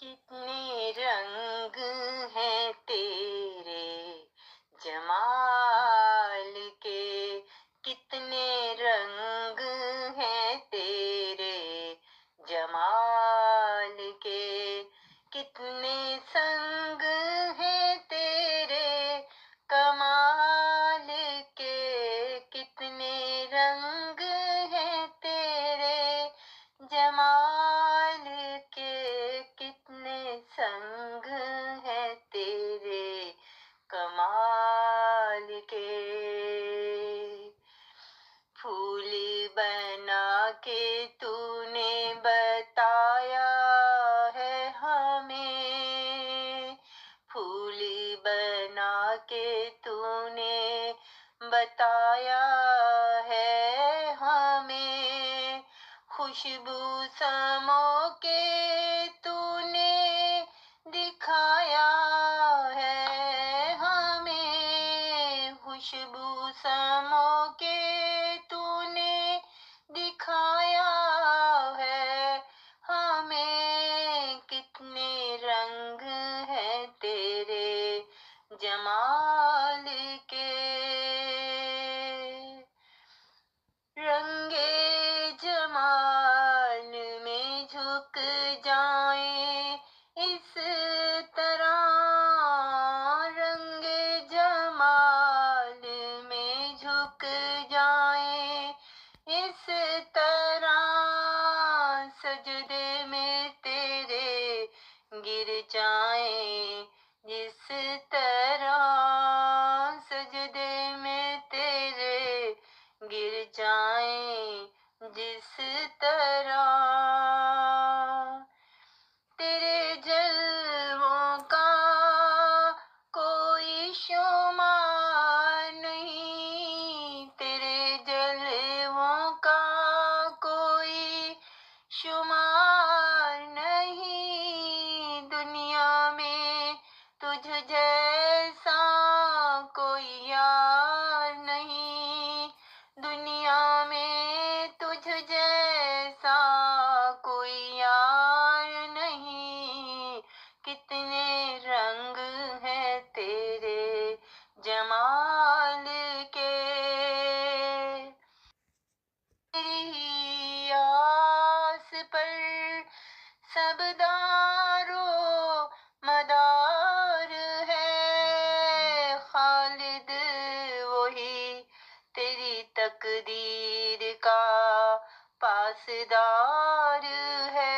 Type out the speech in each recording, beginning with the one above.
کتنے رنگ ہیں تیرے جمال کے، کتنے رنگ ہیں تیرے جمال کے، کتنے سنگ ہیں تیرے کمال کے، کتنے رنگ ہیں تیرے جمال کے، کتنے سنگ ہیں تیرے کمال کے۔ پھول بنا کے تو نے بتایا ہے ہمیں، پھول بنا کے تو نے بتایا ہے ہمیں، خوشبو سمو کے تو نے دکھایا ہے ہمیں، خوشبو سمو کے تو نے دکھایا ہے ہمیں، کتنے رنگ ہیں تیرے جمال کے۔ رنگے جمال میں جھک جائیں اس طرح، رنگے جمال میں جھک جائیں اس طرح، سجدے میں تیرے گر جائیں جس طرح، سجدے میں تیرے گر جائیں جس طرح، تیرے جلووں کا کوئی شمار نہیں، تیرے جلووں کا کوئی شمار نہیں، دنیا میں تجھ جیسا کوئی یار نہیں، دنیا میں تجھ جیسا کوئی یار نہیں، کتنے رنگ ہیں تیرے جمال کے۔ تیری آس پر سب دار و مدار ہے، خالد وہی تیری تقدیر کا پاسدار ہے،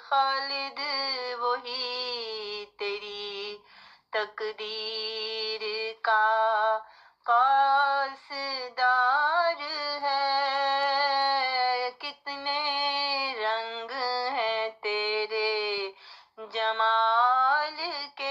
خالد وہی تیری تقدیر کا پاسدار ہے، کتنے رنگ ہیں تیرے جمال کے۔